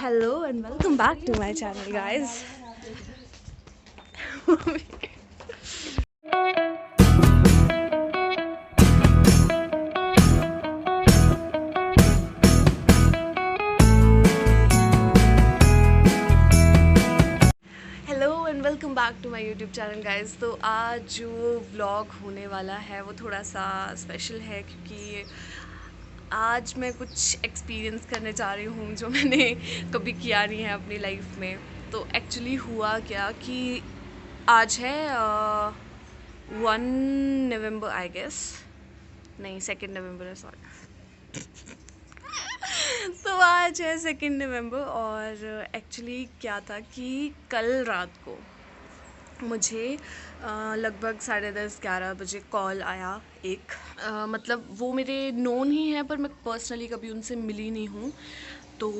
Hello and welcome back to my channel, guys. Hello and welcome back to my YouTube channel guys. तो आज जो vlog होने वाला है वो थोड़ा सा स्पेशल है क्योंकि आज मैं कुछ एक्सपीरियंस करने जा रही हूँ जो मैंने कभी किया नहीं है अपनी लाइफ में। तो एक्चुअली हुआ क्या कि आज है 1 नवंबर आई गेस, नहीं 2 नवंबर है, सॉरी। तो आज है 2 नवंबर और एक्चुअली क्या था कि कल रात को मुझे लगभग 10:30-11 बजे कॉल आया एक। मतलब वो मेरे नोन ही हैं पर मैं पर्सनली कभी उनसे मिली नहीं हूँ। तो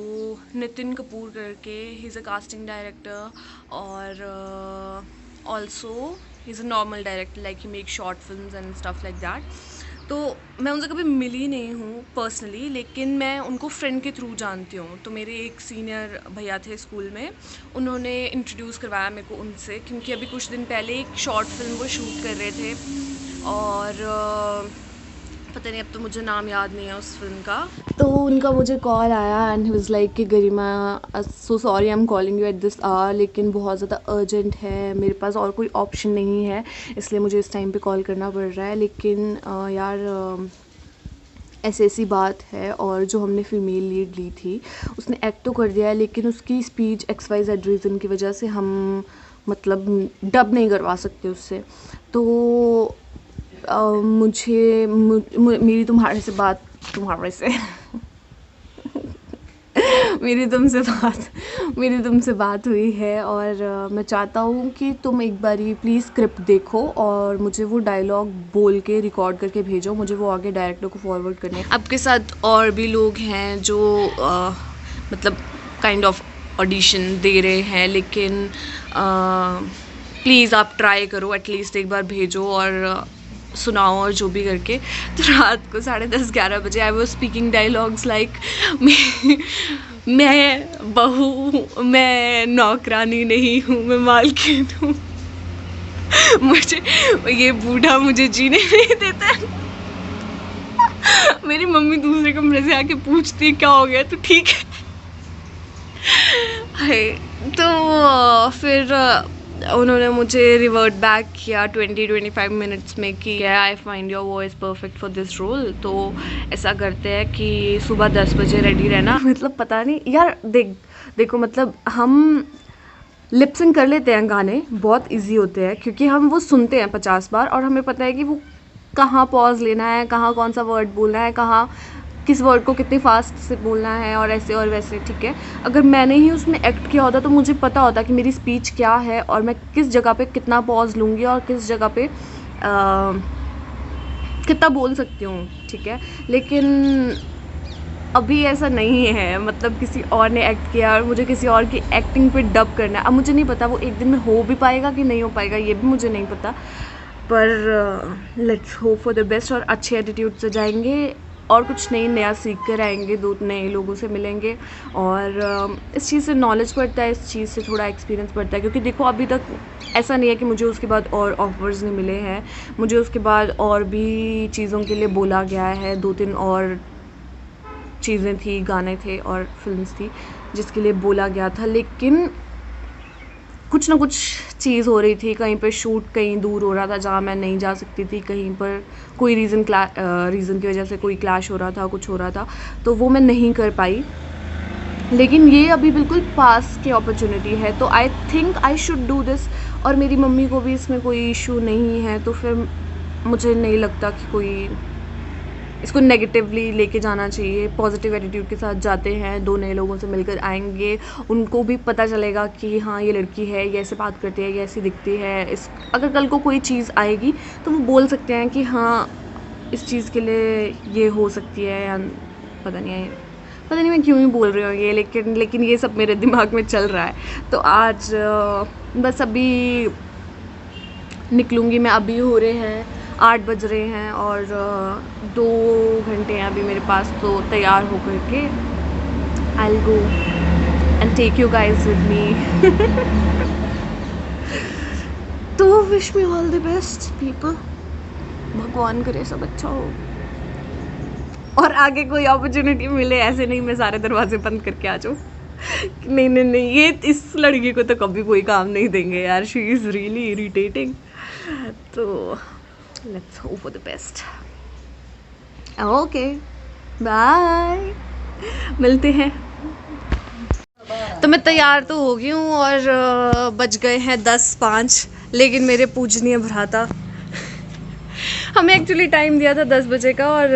नितिन कपूर करके, he is a casting director और also he is a normal director, like he make short films and stuff like that. तो मैं उनसे कभी मिली नहीं हूँ पर्सनली, लेकिन मैं उनको फ्रेंड के थ्रू जानती हूँ। तो मेरे एक सीनियर भैया थे स्कूल में, उन्होंने इंट्रोड्यूस करवाया मेरे को उनसे, क्योंकि अभी कुछ दिन पहले एक शॉर्ट फिल्म वो शूट कर रहे थे और पता नहीं, अब तो मुझे नाम याद नहीं है उस फिल्म का। तो उनका मुझे कॉल आया एंड ही वाज लाइक कि Garima, so sorry I am calling you at this hour, लेकिन बहुत ज़्यादा अर्जेंट है, मेरे पास और कोई ऑप्शन नहीं है, इसलिए मुझे इस टाइम पे कॉल करना पड़ रहा है। लेकिन यार ऐसी बात है, और जो हमने फ़ीमेल लीड ली थी उसने एक्ट तो कर दिया है, लेकिन उसकी स्पीच XYZ रीज़न की वजह से हम मतलब डब नहीं करवा सकते उससे। तो मेरी तुम्हारे से मेरी तुमसे बात हुई है और मैं चाहता हूँ कि तुम एक बारी प्लीज़ स्क्रिप्ट देखो और मुझे वो डायलॉग बोल के रिकॉर्ड करके भेजो, मुझे वो आगे डायरेक्टर को फॉरवर्ड करने हैं। आपके साथ और भी लोग हैं जो मतलब काइंड ऑफ ऑडिशन दे रहे हैं, लेकिन प्लीज़ आप ट्राई करो, एटलीस्ट एक बार भेजो और सुनाओ और जो भी करके। तो रात को 10:30-11 बजे I was speaking dialogues like मैं बहू हूँ, मैं नौकरानी नहीं हूँ, मैं मालकिन हूँ, मुझे ये बूढ़ा मुझे जीने नहीं देता। मेरी मम्मी दूसरे कमरे से आके पूछती क्या हो गया, तो ठीक है। तो फिर उन्होंने मुझे रिवर्ट बैक किया 20-25 मिनट्स में कि I find your voice perfect for this role. तो ऐसा करते हैं कि सुबह 10 बजे रेडी रहना। मतलब पता नहीं यार, देखो मतलब हम लिपसिंग कर लेते हैं, गाने बहुत इजी होते हैं क्योंकि हम वो सुनते हैं 50 बार और हमें पता है कि वो कहाँ पॉज लेना है, कहाँ कौन सा वर्ड बोलना है, कहाँ किस वर्ड को कितनी फास्ट से बोलना है और ऐसे और वैसे, ठीक है। अगर मैंने ही उसमें एक्ट किया होता तो मुझे पता होता कि मेरी स्पीच क्या है और मैं किस जगह पे कितना पॉज लूँगी और किस जगह पे कितना बोल सकती हूँ, ठीक है। लेकिन अभी ऐसा नहीं है, मतलब किसी और ने एक्ट किया और मुझे किसी और की एक्टिंग पे डब करना है। अब मुझे नहीं पता वो एक दिन में हो भी पाएगा कि नहीं हो पाएगा, ये भी मुझे नहीं पता, पर let's hope for the best. और अच्छे एटीट्यूड से जाएंगे और कुछ नया सीख कर आएंगे, 2 नए लोगों से मिलेंगे और इस चीज़ से नॉलेज बढ़ता है, इस चीज़ से थोड़ा एक्सपीरियंस बढ़ता है। क्योंकि देखो अभी तक ऐसा नहीं है कि मुझे उसके बाद और ऑफर्स नहीं मिले हैं, मुझे उसके बाद और भी चीज़ों के लिए बोला गया है, 2-3 और चीज़ें थी, गाने थे और फिल्म्स थी जिसके लिए बोला गया था, लेकिन कुछ ना कुछ चीज़ हो रही थी। कहीं पर शूट कहीं दूर हो रहा था जहाँ मैं नहीं जा सकती थी, कहीं पर कोई रीज़न की वजह से कोई क्लैश हो रहा था, कुछ हो रहा था, तो वो मैं नहीं कर पाई। लेकिन ये अभी बिल्कुल पास की अपॉर्चुनिटी है, तो I think I should do this. और मेरी मम्मी को भी इसमें कोई इशू नहीं है, तो फिर मुझे नहीं लगता कि कोई इसको नेगेटिवली लेके जाना चाहिए। पॉजिटिव एटीट्यूड के साथ जाते हैं, 2 नए लोगों से मिलकर आएंगे, उनको भी पता चलेगा कि हाँ ये लड़की है, ये ऐसे बात करती है, ये ऐसी दिखती है। अगर कल को कोई चीज़ आएगी तो वो बोल सकते हैं कि हाँ इस चीज़ के लिए ये हो सकती है, या पता नहीं मैं क्यों ही बोल रही हूँ ये, लेकिन ये सब मेरे दिमाग में चल रहा है। तो आज बस अभी निकलूँगी मैं, अभी हो रहे हैं 8 बज रहे हैं और 2 घंटे हैं अभी मेरे पास, तो तैयार होकर के I will go take you guys with me. तो wish me all the best people. भगवान करे सब अच्छा हो और आगे कोई अपॉर्चुनिटी मिले, ऐसे नहीं मैं सारे दरवाजे बंद करके आ जाऊँ। नहीं नहीं नहीं, ये इस लड़की को तो कभी कोई काम नहीं देंगे यार, शी इज़ रियली इरिटेटिंग। तो let's hope for the best. Okay bye, मिलते हैं। तो मैं तैयार तो हो गई हूँ और बज गए हैं 10:05, लेकिन मेरे पूजनीय भ्राता हमें एक्चुअली टाइम दिया था 10 बजे का और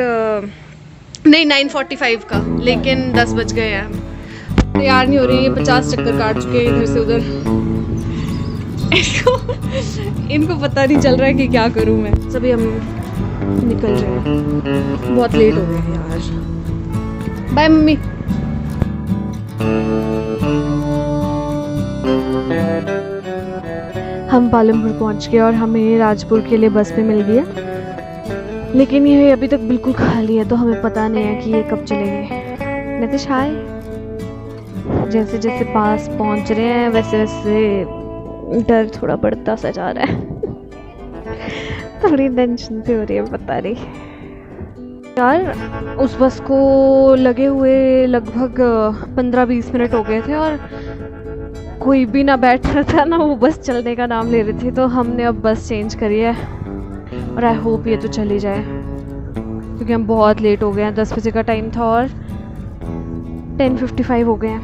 नहीं 9:45 का, लेकिन 10 बज गए हैं। तैयार नहीं हो रही है, 50 चक्कर काट चुके हैं इधर से उधर। इनको पता नहीं चल रहा है कि क्या करूं मैं। सभी हम निकल रहे हैं, बहुत लेट हो गए हैं यार। Bye mummy. हम पालमपुर पहुंच गए और हमें राजपुर के लिए बस में मिल गई है, लेकिन ये अभी तक बिल्कुल खाली है, तो हमें पता नहीं है कि ये कब चलेगी। नितिश हाय। जैसे जैसे पास पहुंच रहे हैं वैसे वैसे डर थोड़ा बढ़ता सा जा रहा है। थोड़ी टेंशन सी हो रही है, पता नहीं यार। उस बस को लगे हुए लगभग 15-20 मिनट हो गए थे और कोई भी ना बैठ रहा था ना वो बस चलने का नाम ले रही थी। तो हमने अब बस चेंज करी है और आई होप ये तो चली जाए, क्योंकि हम बहुत लेट हो गए हैं। 10 बजे का टाइम था और 10:55 हो गए हैं।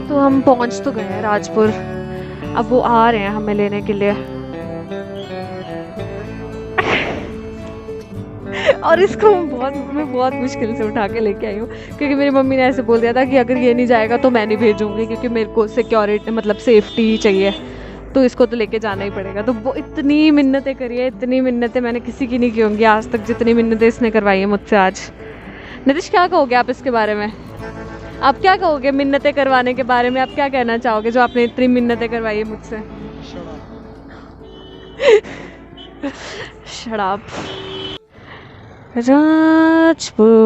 तो हम पहुंच तो गए हैं राजपुर, अब वो आ रहे हैं हमें लेने के लिए। और इसको मैं बहुत मुश्किल से उठा के लेके आई हूँ, क्योंकि मेरी मम्मी ने ऐसे बोल दिया था कि अगर ये नहीं जाएगा तो मैं नहीं भेजूंगी, क्योंकि मेरे को सिक्योरिटी मतलब सेफ्टी चाहिए, तो इसको तो लेके जाना ही पड़ेगा। तो वो इतनी मिन्नतें करी है, इतनी मिन्नतें मैंने किसी की नहीं की होंगी आज तक जितनी मिन्नतें इसने करवाई है मुझसे आज। नितिश क्या कहोगे आप इसके बारे में? आप क्या कहोगे मिन्नतें करवाने के बारे में? आप क्या कहना चाहोगे जो आपने इतनी मिन्नतें करवाई है मुझसे? शराब। राजपुर।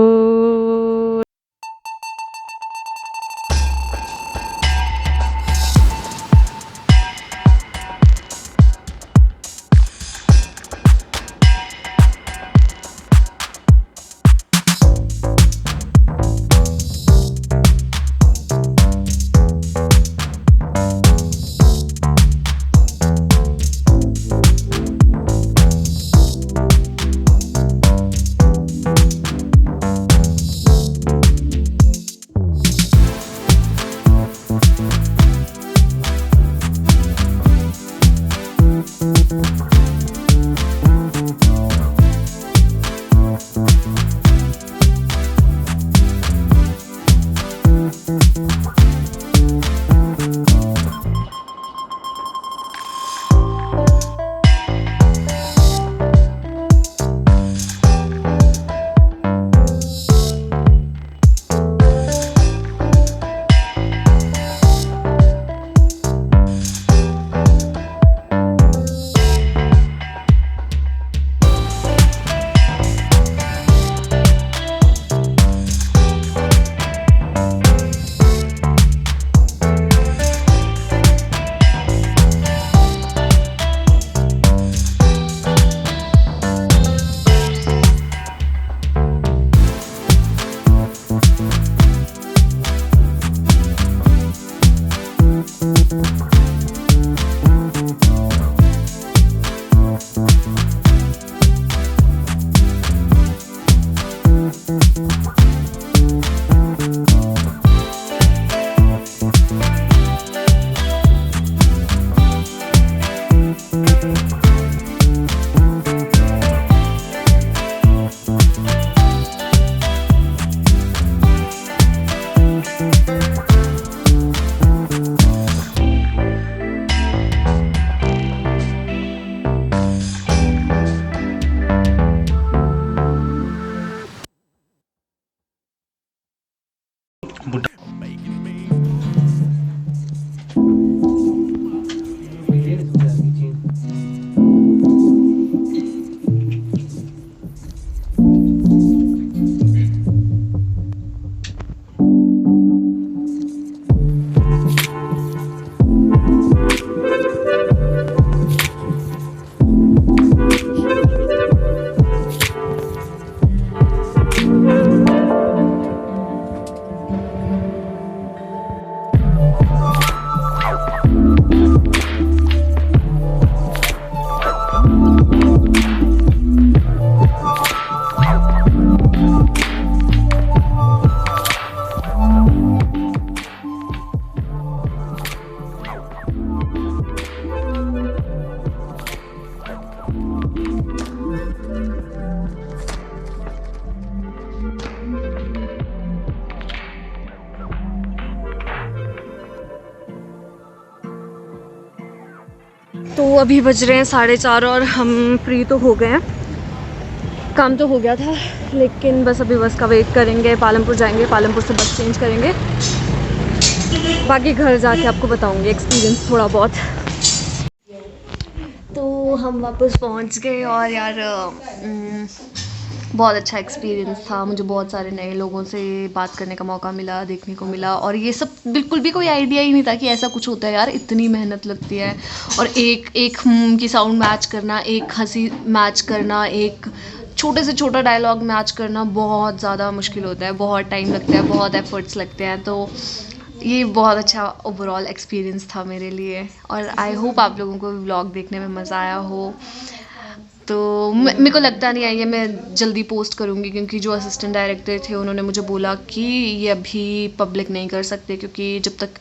अभी बज रहे हैं 4:30 और हम फ्री तो हो गए हैं, काम तो हो गया था, लेकिन बस अभी बस का वेट करेंगे, पालमपुर जाएंगे, पालमपुर से बस चेंज करेंगे, बाकी घर जाके आपको बताऊंगी एक्सपीरियंस थोड़ा बहुत। तो हम वापस पहुंच गए और यार बहुत अच्छा एक्सपीरियंस था, मुझे बहुत सारे नए लोगों से बात करने का मौका मिला, देखने को मिला, और ये सब बिल्कुल भी कोई आइडिया ही नहीं था कि ऐसा कुछ होता है यार, इतनी मेहनत लगती है। और एक एक की साउंड मैच करना, एक हंसी मैच करना, एक छोटे से छोटा डायलॉग मैच करना बहुत ज़्यादा मुश्किल होता है, बहुत टाइम लगता है, बहुत एफर्ट्स लगते हैं। तो ये बहुत अच्छा ओवरऑल एक्सपीरियंस था मेरे लिए, और आई होप आप लोगों को व्लॉग देखने में मज़ा आया हो। तो मेरे को लगता नहीं है ये मैं जल्दी पोस्ट करूँगी, क्योंकि जो असिस्टेंट डायरेक्टर थे उन्होंने मुझे बोला कि ये अभी पब्लिक नहीं कर सकते, क्योंकि जब तक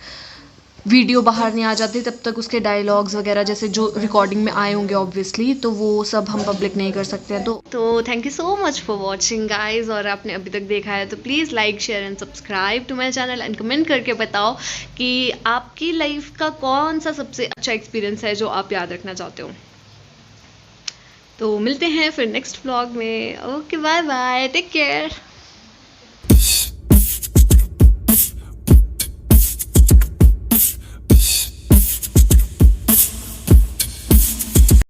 वीडियो बाहर नहीं आ जाती तब तक उसके डायलॉग्स वगैरह जैसे जो रिकॉर्डिंग में आए होंगे ऑब्वियसली, तो वो सब हम पब्लिक नहीं कर सकते हैं। तो thank you so much for watching guys, और आपने अभी तक देखा है तो please like share and subscribe to my channel and comment करके बताओ कि आपकी लाइफ का कौन सा सबसे अच्छा एक्सपीरियंस है जो आप याद रखना चाहते हो। तो मिलते हैं फिर नेक्स्ट व्लॉग में। Okay, bye bye, take care.